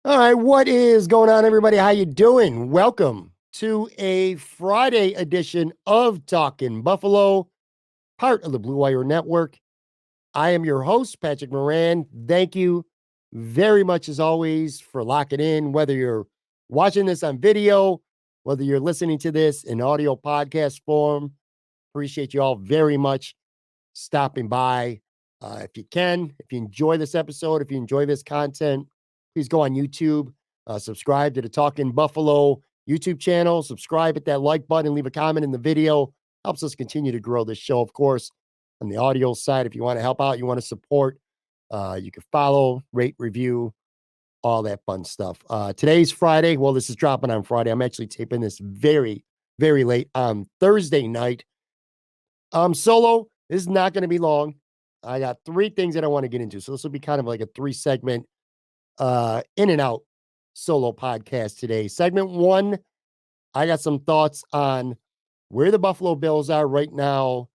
All right, what is going on, everybody? How you doing? Welcome to a Friday edition of Talking Buffalo, part of the Blue Wire Network. I am your host, Patrick Moran. Thank you very much, as always, for locking in, whether you're watching this on video, whether you're listening to this in audio podcast form. Appreciate you all very much stopping by. If you can, if you enjoy this episode, if you enjoy this content, please go on YouTube, subscribe to the Talking Buffalo YouTube channel, subscribe, hit that like button, leave a comment in the video. Helps us continue to grow this show, of course. On the audio side, if you want to help out, you want to support, you can follow, rate, review, all that fun stuff. Today's Friday. Well, this is dropping on Friday. I'm actually taping this very, very late on Thursday night. Solo, this is not going to be long. I got three things that I want to get into. So this will be kind of like a 3 segment in and out solo podcast today. Segment one, I got some thoughts on where the Buffalo Bills are right now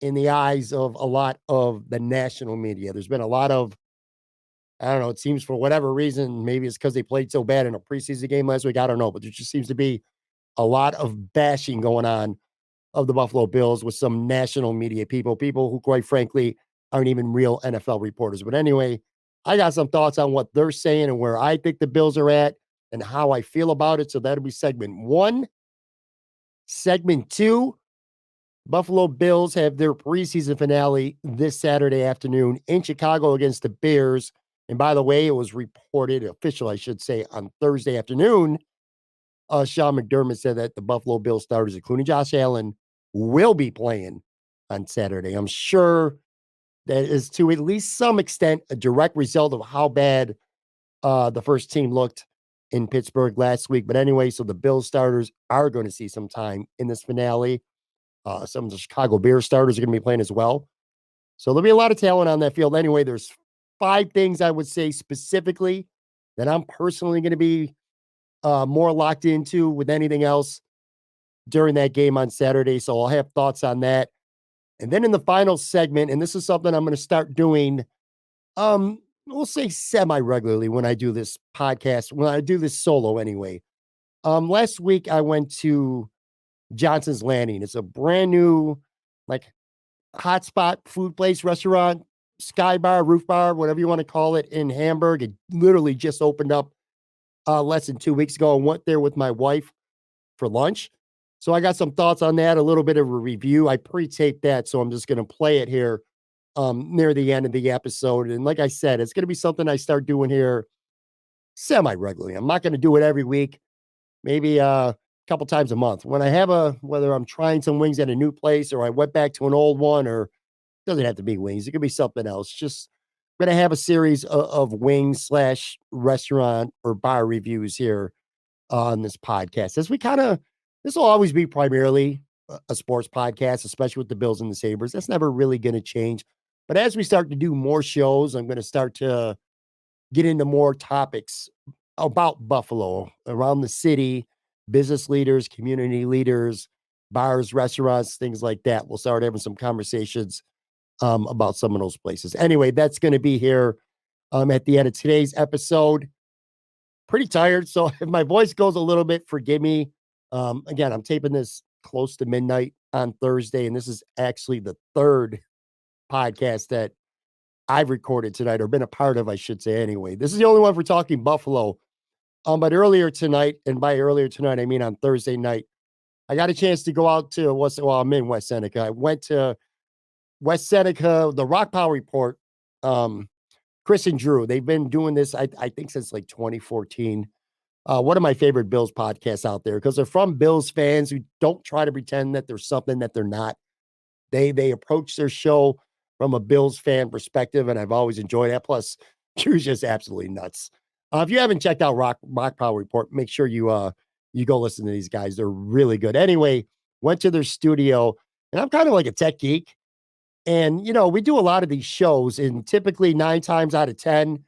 in the eyes of a lot of the national media. There's been a lot of, I don't know, it seems for whatever reason, maybe it's because they played so bad in a preseason game last week. I don't know, but there just seems to be a lot of bashing going on of the Buffalo Bills with some national media people who, quite frankly, aren't even real NFL reporters. But anyway, I got some thoughts on what they're saying and where I think the Bills are at and how I feel about it. So that'll be segment one. Segment two, Buffalo Bills have their preseason finale this Saturday afternoon in Chicago against the Bears. And by the way, it was reported, official, I should say, on Thursday afternoon. Sean McDermott said that the Buffalo Bills starters, including Josh Allen, will be playing on Saturday. I'm sure that is to at least some extent a direct result of how bad the first team looked in Pittsburgh last week. But anyway, so the Bills starters are going to see some time in this finale. Some of the Chicago Bears starters are going to be playing as well. So there'll be a lot of talent on that field. Anyway, there's 5 things I would say specifically that I'm personally going to be more locked into with anything else during that game on Saturday. So I'll have thoughts on that. And then in the final segment, and this is something I'm going to start doing, we'll say semi-regularly when I do this podcast, when I do this solo anyway. Last week I went to Johnson's Landing. It's a brand new, like, hotspot food place, restaurant, sky bar, roof bar, whatever you want to call it, in Hamburg. It literally just opened up less than 2 weeks ago. I went there with my wife for lunch. So I got some thoughts on that, a little bit of a review. I pre-taped that, so I'm just going to play it here near the end of the episode. And like I said, it's going to be something I start doing here semi-regularly. I'm not going to do it every week, maybe a couple times a month. When I have whether I'm trying some wings at a new place or I went back to an old one, or it doesn't have to be wings. It could be something else. Just going to have a series of wings slash restaurant or bar reviews here on this podcast. As we this will always be primarily a sports podcast, especially with the Bills and the Sabres. That's never really going to change. But as we start to do more shows, I'm going to start to get into more topics about Buffalo, around the city, business leaders, community leaders, bars, restaurants, things like that. We'll start having some conversations about some of those places. Anyway, that's going to be here at the end of today's episode. Pretty tired, so if my voice goes a little bit, forgive me. Again, I'm taping this close to midnight on Thursday, and this is actually the third podcast that I've recorded tonight, or been a part of, I should say. Anyway, this is the only one for Talking Buffalo. But earlier tonight, and by earlier tonight, I mean on Thursday night, I got a chance to go out to I'm in West Seneca. I went to West Seneca, the Rock Power Report. Chris and Drew, they've been doing this, I think, since like 2014. One of my favorite Bills podcasts out there, because they're from Bills fans who don't try to pretend that there's something that they're not. They approach their show from a Bills fan perspective, and I've always enjoyed that. Plus, Drew's just absolutely nuts. If you haven't checked out Rock Power Report, make sure you go listen to these guys. They're really good. Anyway, went to their studio, and I'm kind of like a tech geek. And, we do a lot of these shows, and typically 9 times out of 10,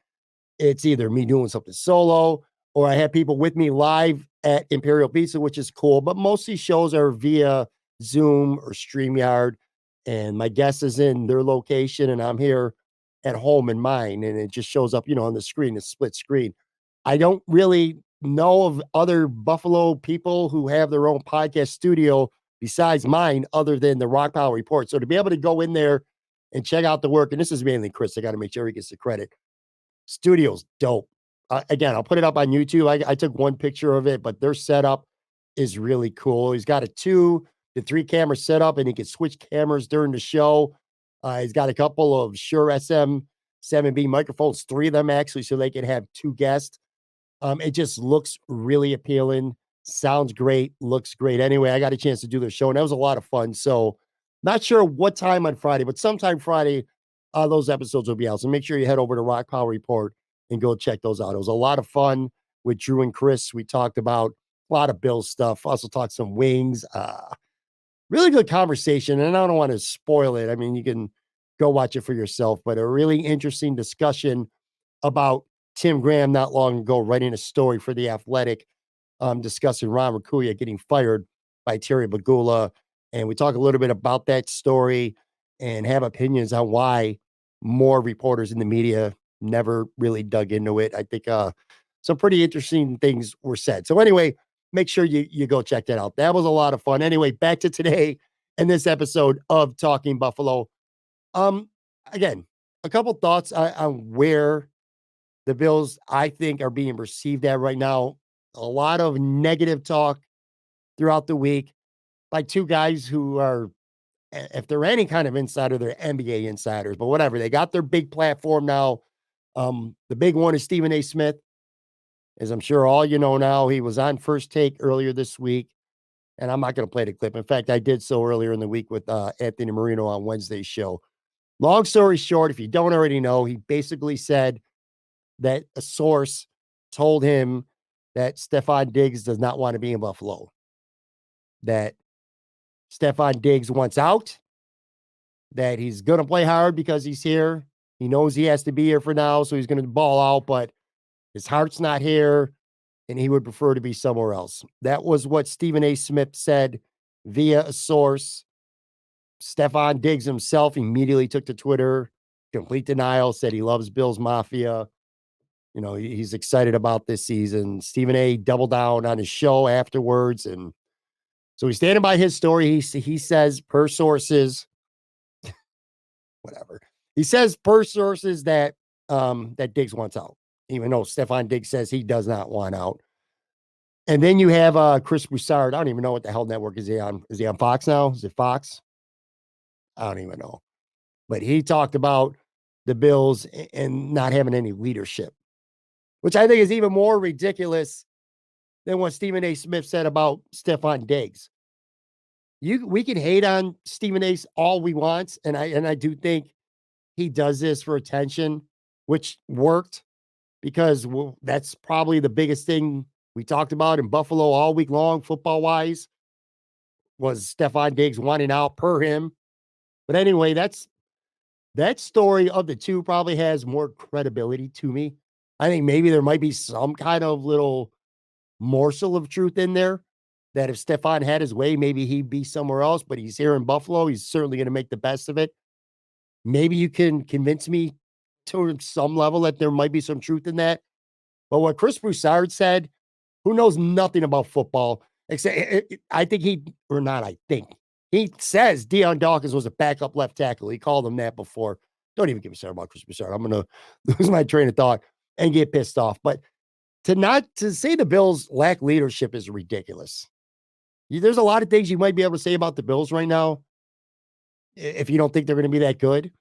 it's either me doing something solo or I have people with me live at Imperial Pizza, which is cool. But most of these shows are via Zoom or StreamYard, and my guest is in their location, and I'm here at home in mine, and it just shows up, on the screen, it's split screen. I don't really know of other Buffalo people who have their own podcast studio besides mine, other than the Rock Pile Report. So to be able to go in there and check out the work, and this is mainly Chris, I got to make sure he gets the credit. Studio's dope. Again, I'll put it up on YouTube. I took one picture of it, but their setup is really cool. He's got a 2 to 3 camera setup, and he can switch cameras during the show. He's got a couple of Shure SM7B microphones, 3 of them actually, so they can have 2 guests. It just looks really appealing. Sounds great. Looks great. Anyway, I got a chance to do the show, and that was a lot of fun. So, not sure what time on Friday, but sometime Friday, those episodes will be out. So make sure you head over to Rock Power Report and go check those out. It was a lot of fun with Drew and Chris. We talked about a lot of Bills stuff. Also talked some wings. Really good conversation, and I don't want to spoil it. I mean, you can go watch it for yourself, but a really interesting discussion about Tim Graham not long ago writing a story for The Athletic, discussing Ron Raccuia getting fired by Terry Bagula. And we talk a little bit about that story and have opinions on why more reporters in the media never really dug into it. I think some pretty interesting things were said. So anyway, make sure you go check that out. That was a lot of fun. Anyway, back to today in this episode of Talking Buffalo. Again, a couple thoughts on where the Bills, I think, are being received at right now. A lot of negative talk throughout the week by 2 guys who are, if they're any kind of insider, they're NBA insiders, but whatever. They got their big platform now. The big one is Stephen A. Smith. As I'm sure all you know now, he was on First Take earlier this week, and I'm not going to play the clip. In fact, I did so earlier in the week with Anthony Marino on Wednesday's show. Long story short, if you don't already know, he basically said that a source told him that Stefon Diggs does not want to be in Buffalo, that Stefon Diggs wants out, that he's going to play hard because he's here. He knows he has to be here for now, so he's going to ball out, but his heart's not here, and he would prefer to be somewhere else. That was what Stephen A. Smith said via a source. Stefon Diggs himself immediately took to Twitter, complete denial, said he loves Bills Mafia. You know, he's excited about this season. Stephen A. doubled down on his show afterwards, and so he's standing by his story. He says, per sources, whatever. He says per sources that that Diggs wants out, even though Stefon Diggs says he does not want out. And then you have Chris Broussard. I don't even know what the hell network is he on. Is he on Fox now? Is it Fox? I don't even know. But he talked about the Bills and not having any leadership, which I think is even more ridiculous than what Stephen A. Smith said about Stefon Diggs. We can hate on Stephen A. all we want, and I do think he does this for attention, which worked because that's probably the biggest thing we talked about in Buffalo all week long, football-wise, was Stefon Diggs wanting out per him. But anyway, that story of the 2 probably has more credibility to me. I think maybe there might be some kind of little morsel of truth in there that if Stefon had his way, maybe he'd be somewhere else, but he's here in Buffalo. He's certainly going to make the best of it. Maybe you can convince me to some level that there might be some truth in that. But what Chris Broussard said, who knows nothing about football, except I think he says Deion Dawkins was a backup left tackle. He called him that before. Don't even get me started about Chris Broussard. I'm going to lose my train of thought and get pissed off. But to say the Bills lack leadership is ridiculous. There's a lot of things you might be able to say about the Bills right now. If you don't think they're going to be that good,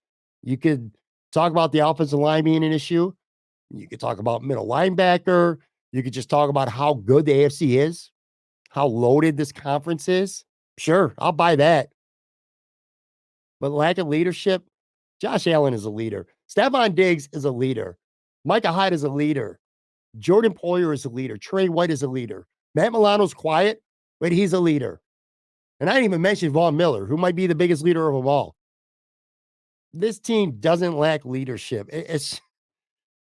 you could talk about the offensive line being an issue. You could talk about middle linebacker. You could just talk about how good the AFC is, how loaded this conference is. Sure, I'll buy that. But lack of leadership, Josh Allen is a leader. Stefon Diggs is a leader. Micah Hyde is a leader. Jordan Poyer is a leader. Trey White is a leader. Matt Milano's quiet, but he's a leader. And I didn't even mention Von Miller, who might be the biggest leader of them all. This team doesn't lack leadership. It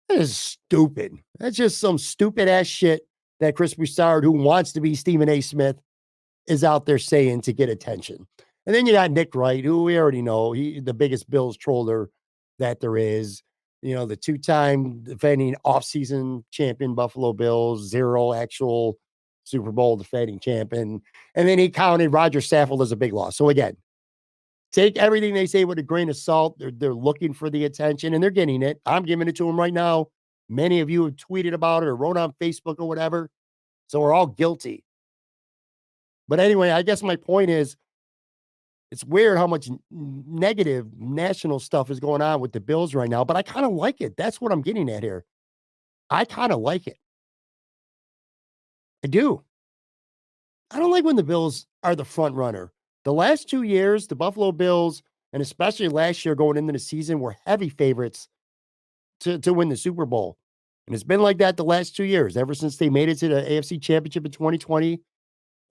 is stupid. That's just some stupid ass shit that Chris Broussard, who wants to be Stephen A. Smith, is out there saying to get attention. And then you got Nick Wright, who we already know, the biggest Bills troller that there is. the two-time defending offseason champion Buffalo Bills, 0 actual Super Bowl defending champion. And then he counted Roger Saffold as a big loss. So again, take everything they say with a grain of salt. They're looking for the attention and they're getting it. I'm giving it to them right now. Many of you have tweeted about it or wrote on Facebook or whatever. So we're all guilty. But anyway, I guess my point is it's weird how much negative national stuff is going on with the Bills right now, but I kind of like it. That's what I'm getting at here. I kind of like it. I do. I don't like when the Bills are the front runner. The last 2 years, the Buffalo Bills, and especially last year going into the season, were heavy favorites to win the Super Bowl. And it's been like that the last 2 years, ever since they made it to the AFC Championship in 2020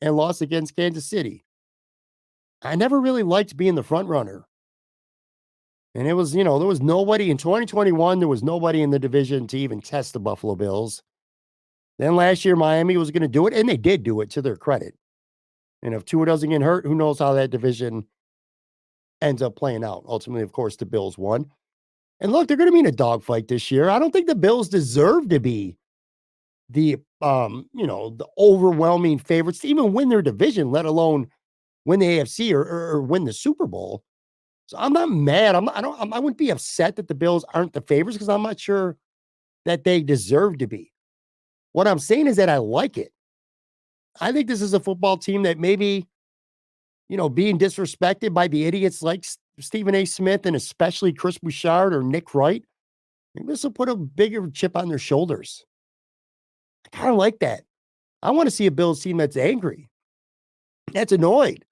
and lost against Kansas City. I never really liked being the front runner. And it was, there was nobody in 2021, there was nobody in the division to even test the Buffalo Bills. Then last year, Miami was going to do it, and they did do it to their credit. And if Tua doesn't get hurt, who knows how that division ends up playing out. Ultimately, of course, the Bills won. And look, they're going to be in a dogfight this year. I don't think the Bills deserve to be the overwhelming favorites to even win their division, let alone win the AFC or win the Super Bowl. So I'm not mad. I wouldn't be upset that the Bills aren't the favorites because I'm not sure that they deserve to be. What I'm saying is that I like it. I think this is a football team that maybe, being disrespected by the idiots like Stephen A. Smith and especially Chris Bouchard or Nick Wright, maybe this will put a bigger chip on their shoulders. I kind of like that. I want to see a Bills team that's angry, that's annoyed,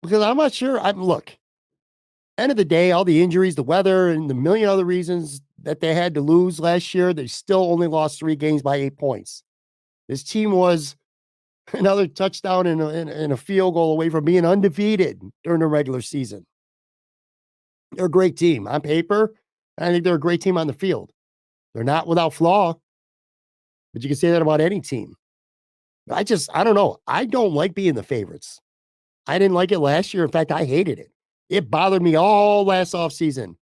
because I'm not sure. Look, end of the day, all the injuries, the weather, and the million other reasons that they had to lose last year, they still only lost 3 games by 8 points. This team was another touchdown and a field goal away from being undefeated during the regular season. They're a great team on paper. I think they're a great team on the field. They're not without flaw, but you can say that about any team. I don't know. I don't like being the favorites. I didn't like it last year. In fact, I hated it. It bothered me all last offseason.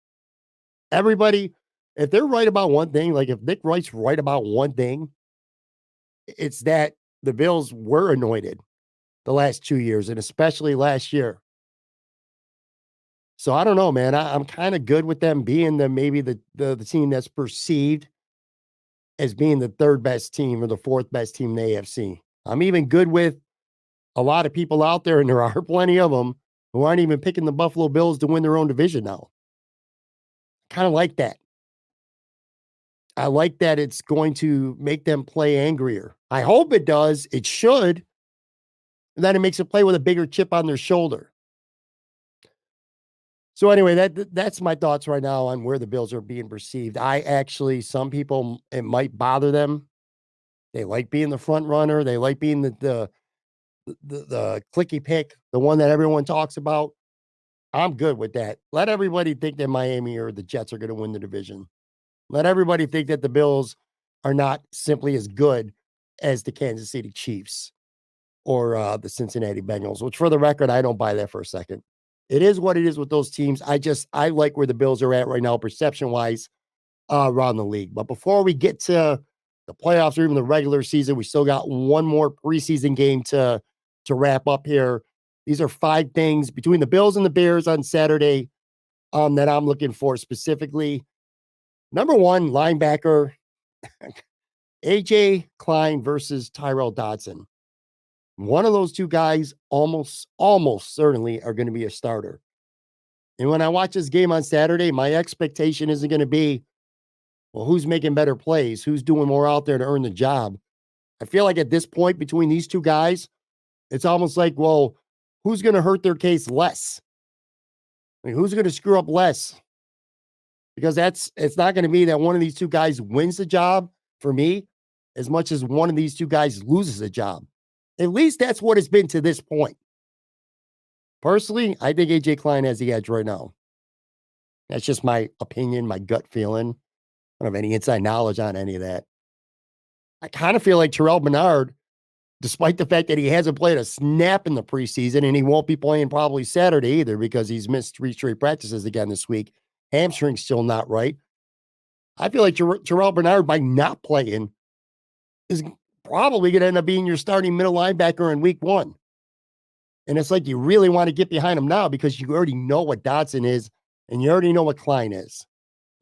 Everybody, if they're right about one thing, like if Nick Wright's right about one thing, it's that the Bills were anointed the last 2 years, and especially last year. So I don't know, man. I'm kind of good with them being maybe the team that's perceived as being the third best team or the fourth best team in the AFC. I'm even good with a lot of people out there, and there are plenty of them, who aren't even picking the Buffalo Bills to win their own division now. Kind of like that. I like that it's going to make them play angrier. I hope it does. It should. And then it makes it play with a bigger chip on their shoulder. So anyway, that's my thoughts right now on where the Bills are being perceived. Some people, it might bother them. They like being the front runner. They like being the clicky pick, the one that everyone talks about. I'm good with that. Let everybody think that Miami or the Jets are going to win the division. Let everybody think that the Bills are not simply as good as the Kansas City Chiefs or the Cincinnati Bengals, which for the record, I don't buy that for a second. It is what it is with those teams. I like where the Bills are at right now, perception-wise, around the league. But before we get to the playoffs or even the regular season, we still got one more preseason game to wrap up here. These are 5 things between the Bills and the Bears on Saturday that I'm looking for specifically. Number 1, linebacker, AJ Kline versus Tyrel Dodson. One of those 2 guys almost certainly are going to be a starter. And when I watch this game on Saturday, my expectation isn't going to be, well, who's making better plays? Who's doing more out there to earn the job? I feel like at this point between these 2 guys, it's almost like, well, who's going to hurt their case less? I mean, who's going to screw up less? Because it's not going to be that one of these 2 guys wins the job for me as much as one of these 2 guys loses the job. At least that's what it's been to this point. Personally, I think AJ Kline has the edge right now. That's just my opinion, my gut feeling. I don't have any inside knowledge on any of that. I kind of feel like Terrell Bernard, despite the fact that he hasn't played a snap in the preseason and he won't be playing probably Saturday either because he's missed 3 straight practices again this week. Hamstring's still not right. I feel like Tyrel Bernard, by not playing, is probably going to end up being your starting middle linebacker in week 1. And it's like you really want to get behind him now because you already know what Dodson is and you already know what Kline is.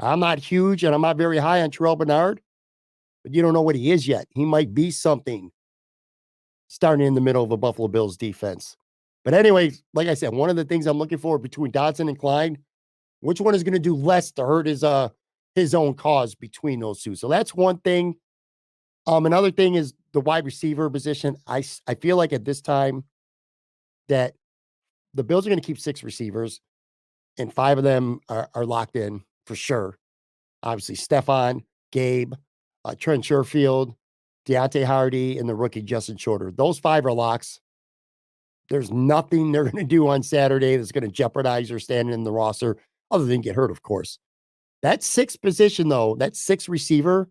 I'm not huge and I'm not very high on Tyrel Bernard, but you don't know what he is yet. He might be something starting in the middle of a Buffalo Bills defense. But anyway, like I said, one of the things I'm looking for between Dodson and Kline, which one is going to do less to hurt his own cause between those two. So that's one thing. Another thing is the wide receiver position. I feel like at this time that the Bills are going to keep 6 receivers, and 5 of them are locked in for sure. Obviously, Stephon, Gabe, Trent Sherfield, Deontay Hardy, and the rookie Justin Shorter. Those 5 are locks. There's nothing they're going to do on Saturday that's going to jeopardize their standing in the roster, other than get hurt, of course. That 6th position, though, that 6th receiver,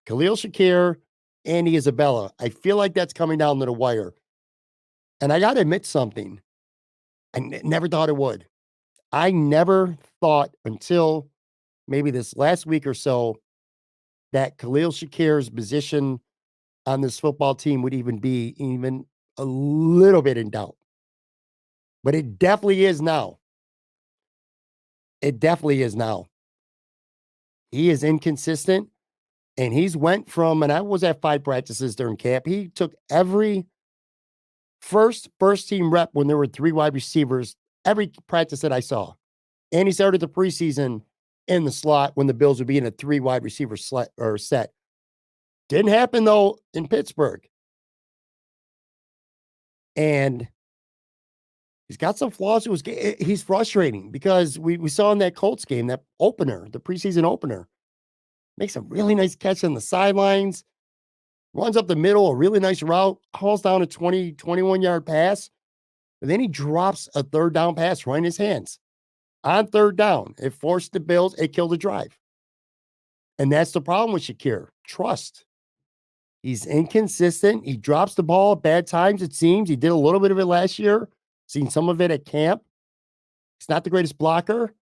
Khalil Shakir, Andy Isabella, I feel like that's coming down to the wire. And I got to admit something. I never thought it would. I never thought until maybe this last week or so that Khalil Shakir's position on this football team would even be even a little bit in doubt. But it definitely is now. It definitely is now. He is inconsistent, and he's went from, and I was at 5 practices during camp. He took every first team rep when there were 3 wide receivers, every practice that I saw. And he started the preseason in the slot when the Bills would be in a 3 wide receiver set. Didn't happen though in Pittsburgh. And he's got some flaws to his game. He's frustrating because we saw in that Colts game, that opener, the preseason opener, makes a really nice catch on the sidelines, runs up the middle, a really nice route, hauls down a 21-yard pass, and then he drops a 3rd down pass right in his hands. On 3rd down, it forced the Bills, it killed the drive. And that's the problem with Shakir. Trust. He's inconsistent. He drops the ball at bad times, it seems. He did a little bit of it last year. Seen some of it at camp. He's not the greatest blocker.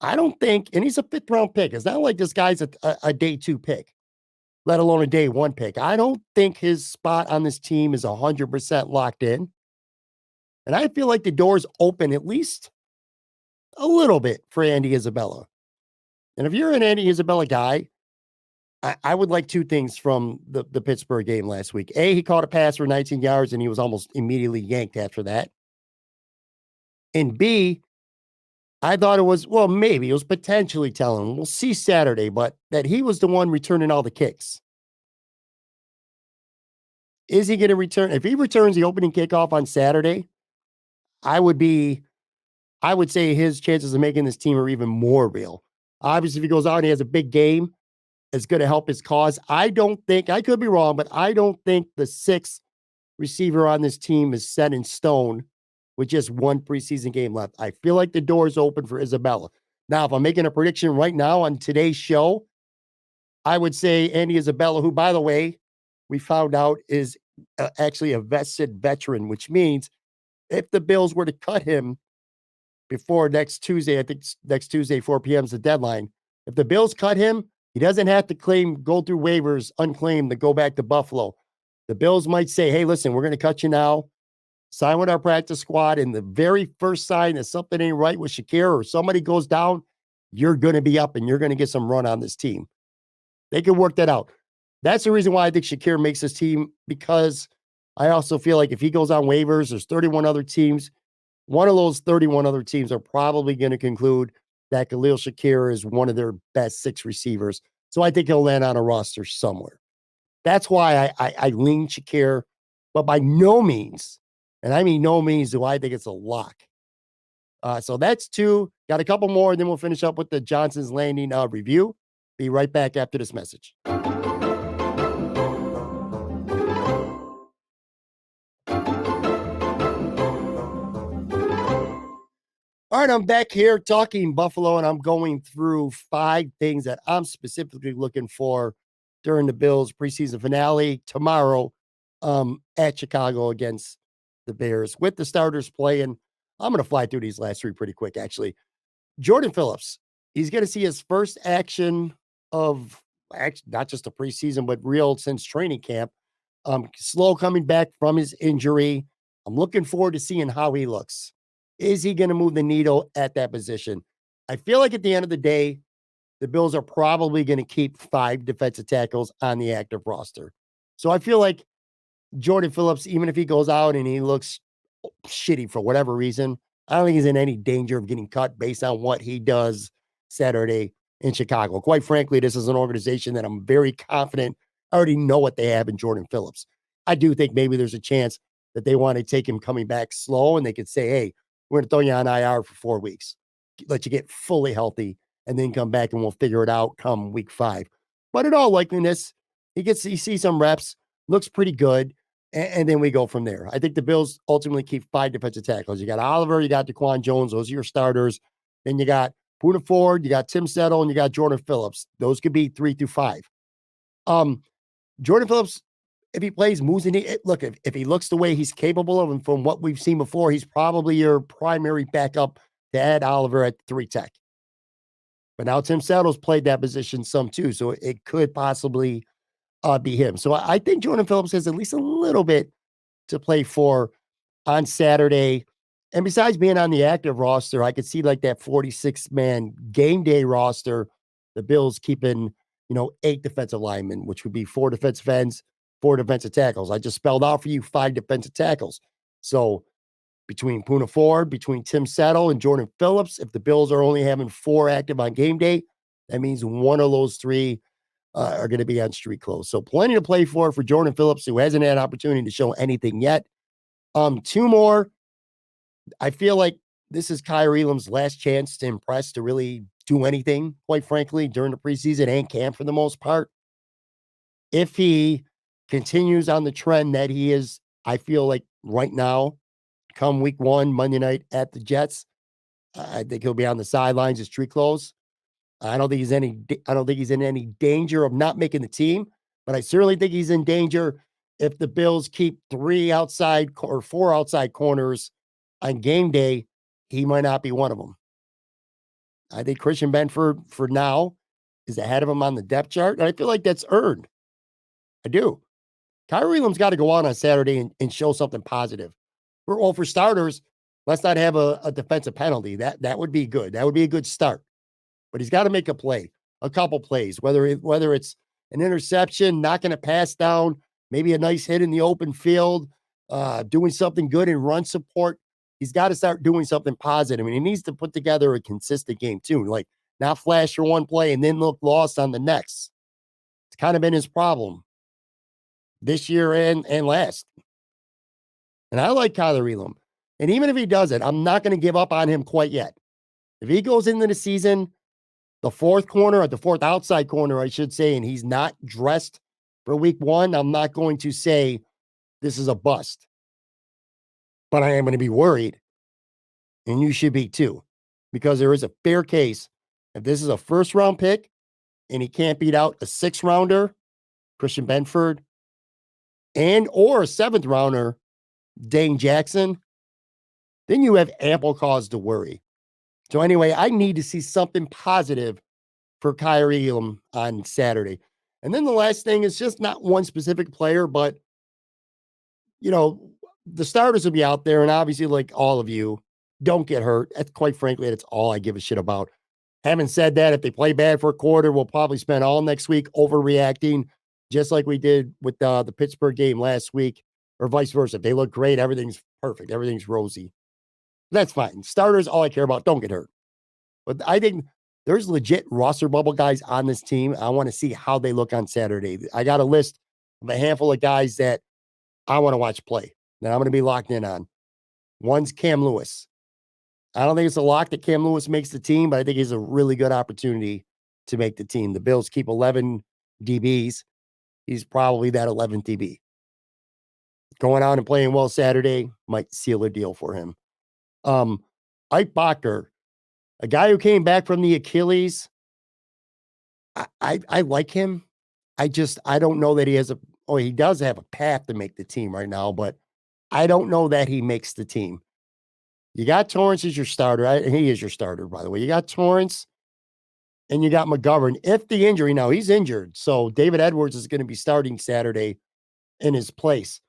I don't think, and he's a 5th round pick. It's not like this guy's a day 2 pick, let alone a day 1 pick. I don't think his spot on this team is 100% locked in. And I feel like the door's open at least a little bit for Andy Isabella. And if you're an Andy Isabella guy, I would like 2 things from the Pittsburgh game last week. A, he caught a pass for 19 yards and he was almost immediately yanked after that. And B, I thought it was, well, maybe it was potentially telling. We'll see Saturday, but that he was the one returning all the kicks. Is he going to return? If he returns the opening kickoff on Saturday, I would say his chances of making this team are even more real. Obviously, if he goes out and he has a big game, it's going to help his cause. I don't think, I could be wrong, but I don't think the 6th receiver on this team is set in stone with just 1 preseason game left. I feel like the door is open for Isabella. Now, if I'm making a prediction right now on today's show, I would say Andy Isabella, who, by the way, we found out is actually a vested veteran, which means if the Bills were to cut him before next Tuesday, I think next Tuesday, 4 p.m. is the deadline. If the Bills cut him, he doesn't have to go through waivers unclaimed to go back to Buffalo. The Bills might say, hey, listen, we're going to cut you now. Sign with our practice squad. And the very first sign that something ain't right with Shakir or somebody goes down, you're going to be up and you're going to get some run on this team. They can work that out. That's the reason why I think Shakir makes this team, because I also feel like if he goes on waivers, there's 31 other teams. One of those 31 other teams are probably going to conclude that Khalil Shakir is one of their best 6 receivers. So I think he'll land on a roster somewhere. That's why I lean Shakir, but by no means, and I mean no means, do I think it's a lock. So that's 2. Got a couple more, and then we'll finish up with the Johnson's Landing review. Be right back after this message. All right, I'm back here talking Buffalo, and I'm going through 5 things that I'm specifically looking for during the Bills preseason finale tomorrow at Chicago against the Bears. With the starters playing, I'm going to fly through these last 3 pretty quick, actually. Jordan Phillips, He's going to see his first action of not just the preseason, but real since training camp. Slow coming back from his injury. I'm looking forward to seeing how he looks. Is he going to move the needle at that position? I feel like at the end of the day, the Bills are probably going to keep 5 defensive tackles on the active roster. So I feel like Jordan Phillips, even if he goes out and he looks shitty for whatever reason, I don't think he's in any danger of getting cut based on what he does Saturday in Chicago. Quite frankly, this is an organization that I'm very confident I already know what they have in Jordan Phillips. I do think maybe there's a chance that they want to take him coming back slow and they could say, hey, we're going to throw you on IR for 4 weeks, let you get fully healthy, and then come back and we'll figure it out come week 5. But in all likeliness, he sees some reps, looks pretty good, and then we go from there. I think the Bills ultimately keep 5 defensive tackles. You got Oliver, you got Daquan Jones. Those are your starters. Then you got Poona Ford, you got Tim Settle, and you got Jordan Phillips. Those could be 3 through 5. Jordan Phillips, if he plays, moves in. Look, if he looks the way he's capable of, and from what we've seen before, he's probably your primary backup to add Oliver at 3 tech. But now Tim Settle's played that position some too, so it could possibly be him. So I think Jordan Phillips has at least a little bit to play for on Saturday. And besides being on the active roster, I could see like that 46-man game day roster, the Bills keeping, 8 defensive linemen, which would be 4 defensive ends, 4 defensive tackles. I just spelled out for you 5 defensive tackles. So between Poona Ford, between Tim Settle and Jordan Phillips, if the Bills are only having 4 active on game day, that means one of those 3 are going to be on street clothes. So plenty to play for Jordan Phillips, who hasn't had an opportunity to show anything yet. 2 more. I feel like this is Kaiir Elam's last chance to impress, to really do anything, quite frankly, during the preseason and camp for the most part. If he continues on the trend that he is, I feel like right now, come week 1, Monday night at the Jets, I think he'll be on the sidelines as street clothes. I don't think he's in any danger of not making the team, but I certainly think he's in danger if the Bills keep 3 outside or 4 outside corners on game day. He might not be one of them. I think Christian Benford for now is ahead of him on the depth chart, and I feel like that's earned. I do. Kaiir Elam's got to go out on Saturday and show something positive. For starters, let's not have a defensive penalty. That would be good. That would be a good start. But he's got to make a play, a couple plays, whether it's an interception, knocking a pass down, maybe a nice hit in the open field, doing something good in run support. He's got to start doing something positive. And he needs to put together a consistent game too, like not flash for one play and then look lost on the next. It's kind of been his problem this year and last. And I like Kaiir Elam. And even if he does it, I'm not going to give up on him quite yet. If he goes into the season, the 4th corner, or the 4th outside corner, I should say, and he's not dressed for week 1, I'm not going to say this is a bust. But I am going to be worried, and you should be too, because there is a fair case if this is a 1st-round pick and he can't beat out a 6th-rounder, Christian Benford, and or a 7th-rounder, Dane Jackson, then you have ample cause to worry. So anyway, I need to see something positive for Kaiir Elam on Saturday. And then the last thing is just not one specific player, but, the starters will be out there. And obviously, like all of you, don't get hurt. That's quite frankly, that's all I give a shit about. Having said that, if they play bad for a quarter, we'll probably spend all next week overreacting, just like we did with the Pittsburgh game last week, or vice versa. If they look great, everything's perfect. Everything's rosy. That's fine. Starters, all I care about, don't get hurt. But I think there's legit roster bubble guys on this team. I want to see how they look on Saturday. I got a list of a handful of guys that I want to watch play, that I'm going to be locked in on. One's Cam Lewis. I don't think it's a lock that Cam Lewis makes the team, but I think he's a really good opportunity to make the team. The Bills keep 11 DBs. He's probably that 11th DB. Going out and playing well Saturday might seal a deal for him. Ike Bacher, a guy who came back from the Achilles. I like him. I don't know that he has he does have a path to make the team right now, but I don't know that he makes the team. You got Torrance as your starter. He is your starter, by the way. You got Torrance. and you got McGovern. If the injury, now he's injured, so David Edwards is going to be starting Saturday in his place.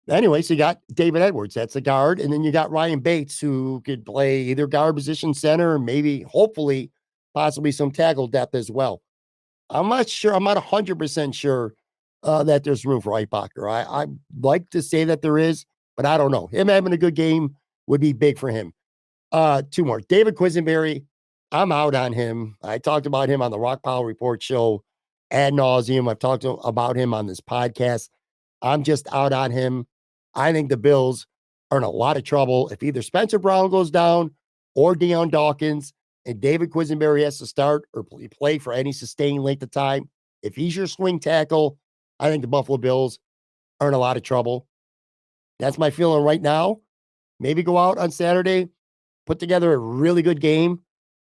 Anyway, so you got David Edwards, that's a guard, and then you got Ryan Bates, who could play either guard position, center, or maybe, hopefully, possibly some tackle depth as well. I'm not sure. I'm not 100% sure that there's room for Eichbacher. I like to say that there is, but I don't know. Him having a good game would be big for him. Two more. David Quisenberry, I'm out on him. I talked about him on the Rock Pile Report show ad nauseum. I've talked about him on this podcast. I'm just out on him. I think the Bills are in a lot of trouble if either Spencer Brown goes down or Deion Dawkins and David Quisenberry has to start or play for any sustained length of time. If he's your swing tackle, I think the Buffalo Bills are in a lot of trouble. That's my feeling right now. Maybe go out on Saturday, put together a really good game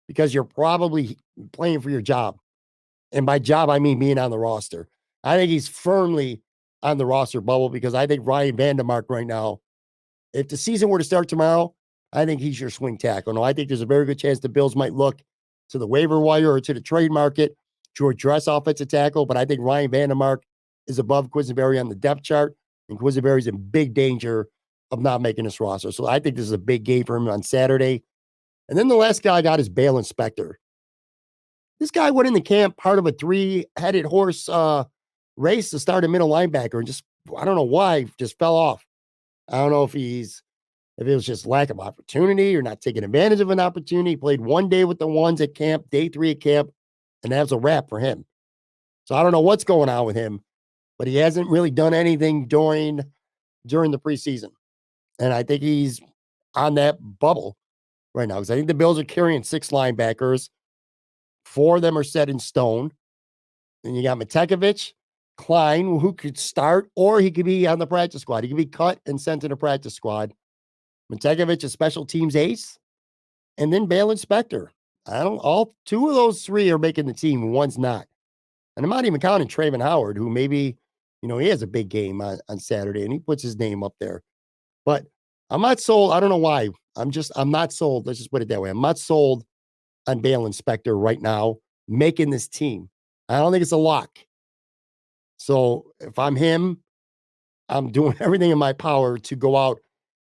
because you're probably playing for your job. And by job, I mean being on the roster. I think he's firmly on the roster bubble because I think Ryan Vandermark right now, if the season were to start tomorrow, I think he's your swing tackle. No, I think there's a very good chance the Bills might look to the waiver wire or to the trade market to address offensive tackle, but I think Ryan Vandermark is above Quisenberry on the depth chart, and Quisenberry's in big danger of not making this roster. So I think this is a big game for him on Saturday. And then the last guy I got is Bale Inspector. This guy went in the camp part of a three-headed horse race to start a middle linebacker and just, I don't know why, just fell off. I don't know if it was just lack of opportunity or not taking advantage of an opportunity. He played one day with the ones at camp, day 3 at camp, and that was a wrap for him. So I don't know what's going on with him, but he hasn't really done anything during the preseason. And I think he's on that bubble right now because I think the Bills are carrying 6 linebackers. 4 of them are set in stone. And you got Matekovich, Kline, who could start, or he could be on the practice squad. He could be cut and sent to the practice squad. Matekovich, a special teams ace, and then Bale Inspector. All 2 of those 3 are making the team. One's not. And I'm not even counting Trayvon Howard, who maybe, he has a big game on Saturday and he puts his name up there. But I'm not sold. I don't know why. I'm not sold. Let's just put it that way. I'm not sold on Bale Inspector right now making this team. I don't think it's a lock. So if I'm him, I'm doing everything in my power to go out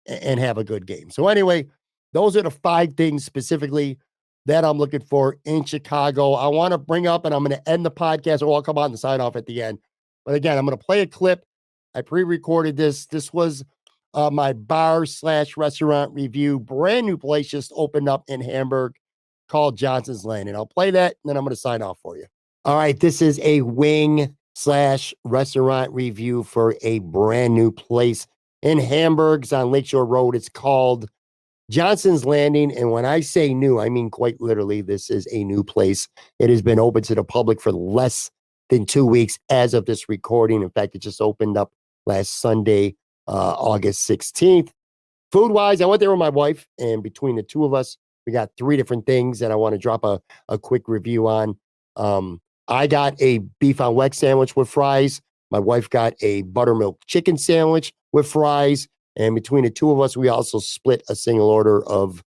and have a good game. So anyway, those are the 5 things specifically that I'm looking for in Chicago. I want to bring up, and I'm going to end the podcast, or I'll come on and sign off at the end. But again, I'm going to play a clip. I pre-recorded this. This was my bar/restaurant review. Brand new place just opened up in Hamburg called Johnson's Landing. I'll play that, and then I'm going to sign off for you. All right, this is a wing/restaurant review for a brand new place in Hamburg. It's on Lakeshore Road. It's called Johnson's Landing. And when I say new, I mean quite literally, this is a new place. It has been open to the public for less than 2 weeks as of this recording. In fact, it just opened up last Sunday, August 16th. Food-wise, I went there with my wife, and between the 2 of us, we got 3 different things that I want to drop a quick review on. I got a beef on weck sandwich with fries. My wife got a buttermilk chicken sandwich with fries. And between the 2 of us, we also split a single order of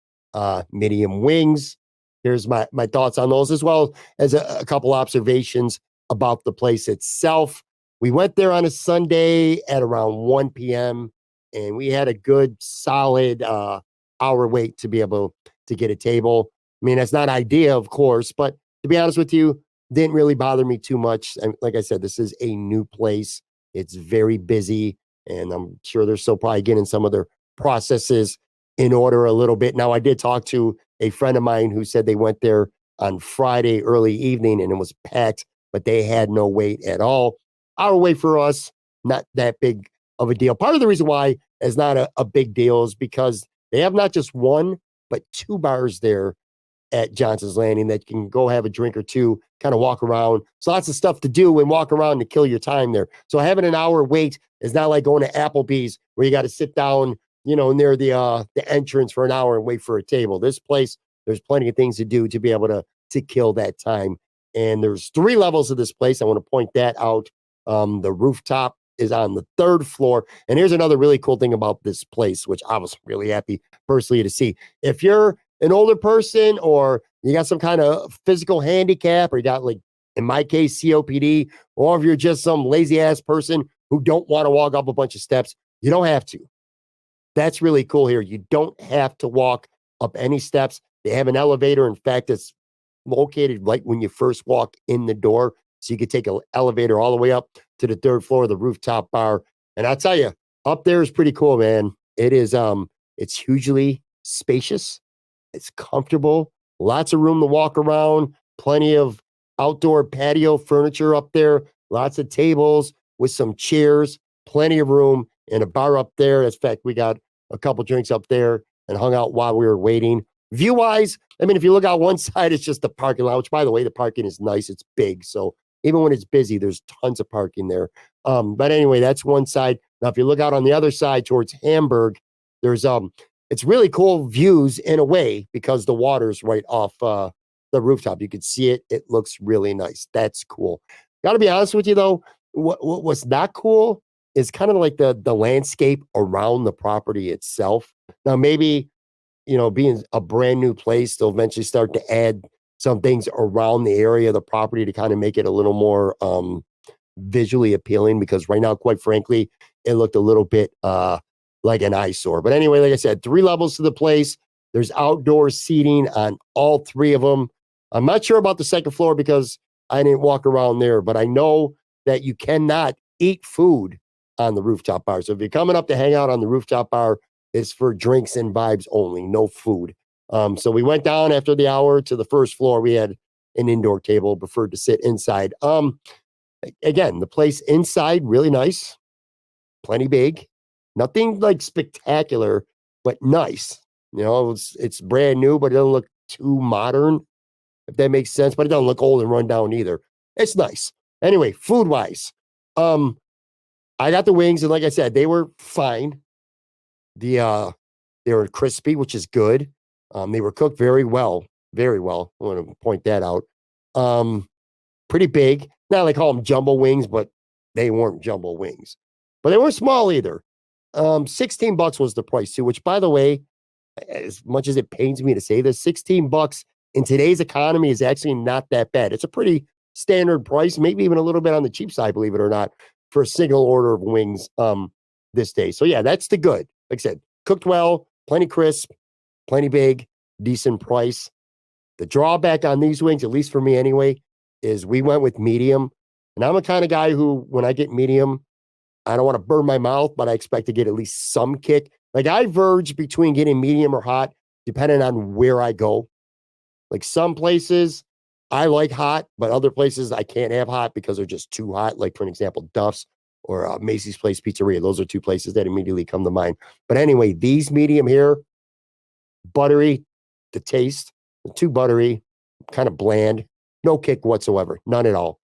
medium wings. Here's my thoughts on those, as well as a couple observations about the place itself. We went there on a Sunday at around 1 p.m. and we had a good solid hour wait to be able to get a table. I mean, that's not ideal, of course, but to be honest with you, didn't really bother me too much. And like I said, this is a new place. It's very busy, and I'm sure they're still probably getting some of their processes in order a little bit. Now, I did talk to a friend of mine who said they went there on Friday early evening and it was packed, but they had no wait at all. Our wait for us, not that big of a deal. Part of the reason why it's not a big deal is because they have not just 1, but 2 bars there at Johnson's Landing that you can go have a drink or 2, kind of walk around. So lots of stuff to do and walk around to kill your time there. So having an hour wait is not like going to Applebee's where you got to sit down, near the entrance for an hour and wait for a table. This place, there's plenty of things to do to be able to kill that time. And there's 3 levels of this place. I want to point that out. The rooftop is on the 3rd floor. And here's another really cool thing about this place, which I was really happy personally to see. If you're an older person, or you got some kind of physical handicap, or you got, like, in my case, COPD, or if you're just some lazy ass person who don't want to walk up a bunch of steps, you don't have to. That's really cool here. You don't have to walk up any steps. They have an elevator. In fact, it's located right when you first walk in the door. So you could take an elevator all the way up to the third floor of the rooftop bar. And I'll tell you, up there is pretty cool, man. It is, it's hugely spacious. It's comfortable. Lots of room to walk around. Plenty of outdoor patio furniture up there. Lots of tables with some chairs. Plenty of room, and a bar up there. In fact, we got a couple drinks up there and hung out while we were waiting. View wise, I mean, if you look out one side, it's just the parking lot, which, by the way, the parking is nice. It's big. So even when it's busy, there's tons of parking there. But anyway, that's one side. Now, if you look out on the other side towards Hamburg, there's it's really cool views in a way because the water's right off the rooftop. You can see it. It looks really nice. That's cool. Got to be honest with you, though, what's not cool is kind of like the landscape around the property itself. Now, maybe, being a brand new place, they'll eventually start to add some things around the area of the property to kind of make it a little more visually appealing, because right now, quite frankly, it looked a little bit like an eyesore. But anyway, like I said, 3 levels to the place. There's outdoor seating on all 3 of them. I'm not sure about the second floor because I didn't walk around there, but I know that you cannot eat food on the rooftop bar. So if you're coming up to hang out on the rooftop bar, it's for drinks and vibes only, no food. So we went down after the hour to the first floor. We had an indoor table, preferred to sit inside. Again, the place inside, really nice, plenty big, nothing like spectacular, but nice. It's brand new, but it doesn't look too modern, if that makes sense. But it doesn't look old and run down either. It's nice. Anyway, food wise, I got the wings, and like I said, they were fine. They were crispy, which is good. They were cooked very well, very well. I want to point that out. Pretty big. Now they call them jumbo wings, but they weren't jumbo wings. But they weren't small either. $16 was the price too, which, by the way, as much as it pains me to say this, $16 in today's economy is actually not that bad. It's a pretty standard price, maybe even a little bit on the cheap side, believe it or not, for a single order of wings this day. So yeah, that's the good. Like I said, cooked well, plenty crisp, plenty big, decent price. The drawback on these wings, at least for me anyway, is we went with medium. And I'm a kind of guy who, when I get medium, I don't want to burn my mouth, but I expect to get at least some kick. Like, I verge between getting medium or hot, depending on where I go. Like, some places I like hot, but other places I can't have hot because they're just too hot. Like, for an example, Duff's or Macy's Place Pizzeria. Those are 2 places that immediately come to mind. But anyway, these medium here, buttery, the taste, too buttery, kind of bland, no kick whatsoever, none at all.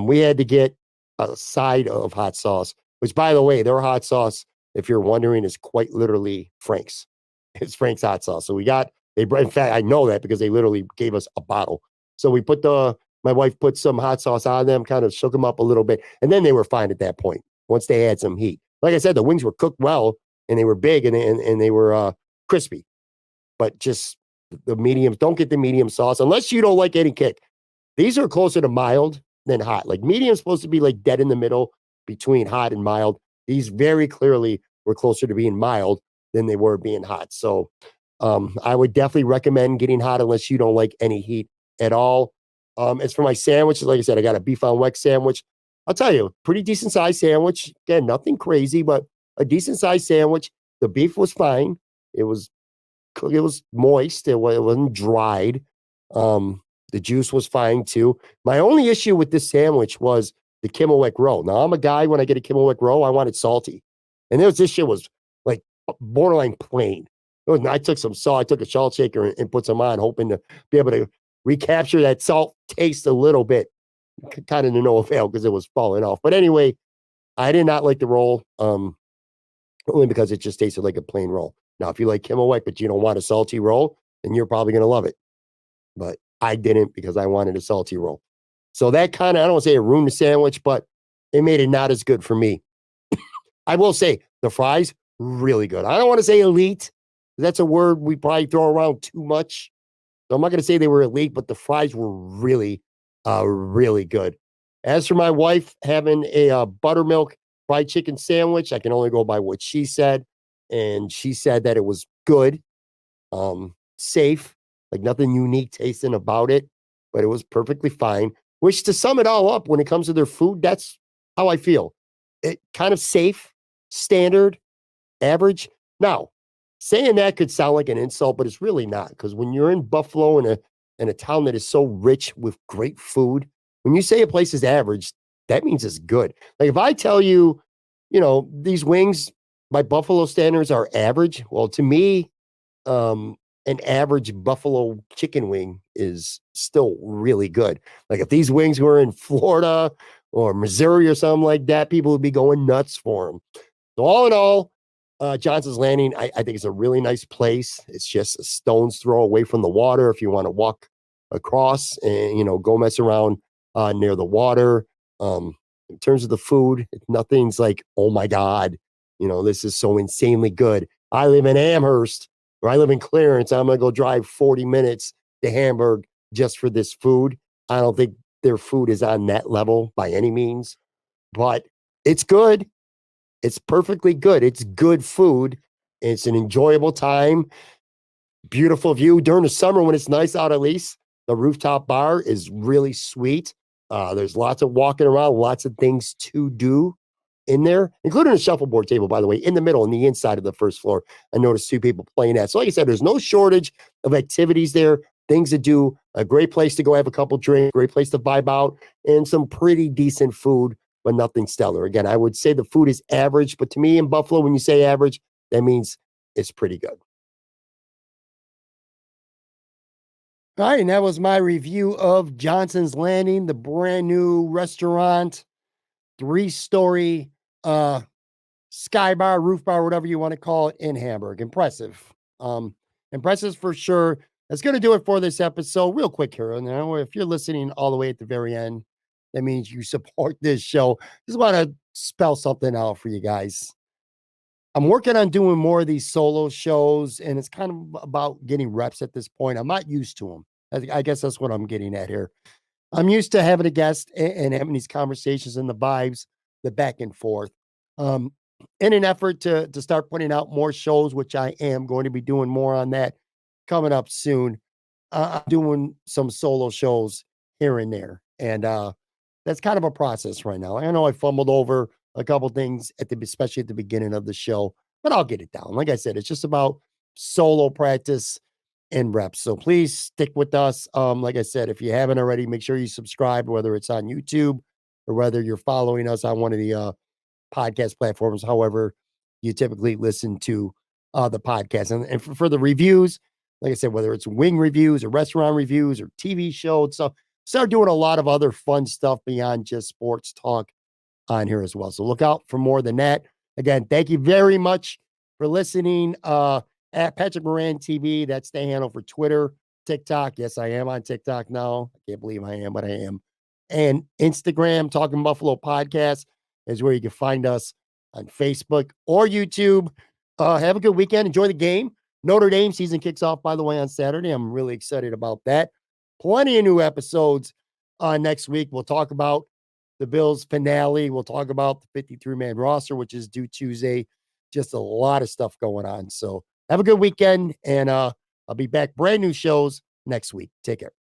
We had to get a side of hot sauce, which, by the way, their hot sauce, if you're wondering, is quite literally Frank's. It's Frank's hot sauce. So in fact, I know that because they literally gave us a bottle. So we my wife put some hot sauce on them, kind of shook them up a little bit, and then they were fine at that point once they had some heat. Like I said, the wings were cooked well, and they were big, and they were crispy. But just the mediums, don't get the medium sauce unless you don't like any kick. These are closer to mild than hot. Like, medium is supposed to be like dead in the middle between hot and mild. These very clearly were closer to being mild than they were being hot. So I would definitely recommend getting hot unless you don't like any heat at all. As for my sandwiches, like I said, I got a beef on weck sandwich. I'll tell you, pretty decent sized sandwich. Again, nothing crazy, but a decent sized sandwich. The beef was fine. It was moist. It wasn't dried. The juice was fine too. My only issue with this sandwich was the Kimmelwick roll. Now, I'm a guy, when I get a Kimmelwick roll, I want it salty. And this shit was like borderline plain. I took some salt. I took a salt shaker and put some on, hoping to be able to recapture that salt taste a little bit. Kind of to no avail because it was falling off. But anyway, I did not like the roll, only because it just tasted like a plain roll. Now, if you like Kimmelwick, but you don't want a salty roll, then you're probably going to love it. But I didn't, because I wanted a salty roll. So that kind of, I don't want to say it ruined the sandwich, but it made it not as good for me. I will say the fries, really good. I don't want to say elite. That's a word we probably throw around too much. So I'm not going to say they were elite, but the fries were really, really good. As for my wife having a buttermilk fried chicken sandwich, I can only go by what she said. And she said that it was good, safe, like nothing unique tasting about it, but it was perfectly fine. Which, to sum it all up, when it comes to their food, that's how I feel. It kind of safe, standard, average. Now, saying that could sound like an insult, but it's really not, because when you're in Buffalo, in a town that is so rich with great food, when you say a place is average, that means it's good. Like if I tell you, these wings by Buffalo standards are average, well, to me, um, an average buffalo chicken wing is still really good. Like if these wings were in Florida or Missouri or something like that, people would be going nuts for them. So all in all, Johnson's Landing, I think it's a really nice place. It's just a stone's throw away from the water if you want to walk across and go mess around near the water. In terms of the food, nothing's like, oh my God, this is so insanely good. I live in Amherst or I live in Clarence. I'm gonna go drive 40 minutes to Hamburg just for this food. I don't think their food is on that level by any means, but it's good. It's perfectly good. It's good food. It's an enjoyable time. Beautiful view during the summer when it's nice out, at least. The rooftop bar is really sweet. There's lots of walking around, lots of things to do in there, including a shuffleboard table, by the way, in the middle, in the inside of the first floor. I noticed two people playing that. So, like I said, there's no shortage of activities there, things to do, a great place to go have a couple drinks, great place to vibe out, and some pretty decent food, but nothing stellar. Again, I would say the food is average, but to me in Buffalo, when you say average, that means it's pretty good. All right, and that was my review of Johnson's Landing, the brand new restaurant, three-story sky bar, roof bar, whatever you want to call it, in Hamburg. Impressive. Impressive for sure. That's going to do it for this episode. Real quick here, if you're listening all the way at the very end, that means you support this show. Just want to spell something out for you guys. I'm working on doing more of these solo shows, and it's kind of about getting reps at this point. I'm not used to them. I guess that's what I'm getting at here. I'm used to having a guest and having these conversations and the vibes, the back and forth. Um, in an effort to start putting out more shows, which I am going to be doing more on that coming up soon. I'm doing some solo shows here and there, and that's kind of a process right now. I know I fumbled over a couple things especially at the beginning of the show, but I'll get it down. Like I said, it's just about solo practice and reps. So please stick with us. Like I said, if you haven't already, make sure you subscribe, whether it's on YouTube or whether you're following us on one of the podcast platforms, however you typically listen to the podcast. And for the reviews, like I said, whether it's wing reviews or restaurant reviews or TV shows, so start doing a lot of other fun stuff beyond just sports talk on here as well. So look out for more than that. Again, thank you very much for listening. At Patrick Moran TV, that's the handle for Twitter, TikTok. Yes, I am on TikTok now. I can't believe I am, but I am. And Instagram, Talking Buffalo Podcast, is where you can find us on Facebook or YouTube. Have a good weekend. Enjoy the game. Notre Dame season kicks off, by the way, on Saturday. I'm really excited about that. Plenty of new episodes next week. We'll talk about the Bills finale. We'll talk about the 53-man roster, which is due Tuesday. Just a lot of stuff going on. So have a good weekend, and I'll be back. Brand new shows next week. Take care.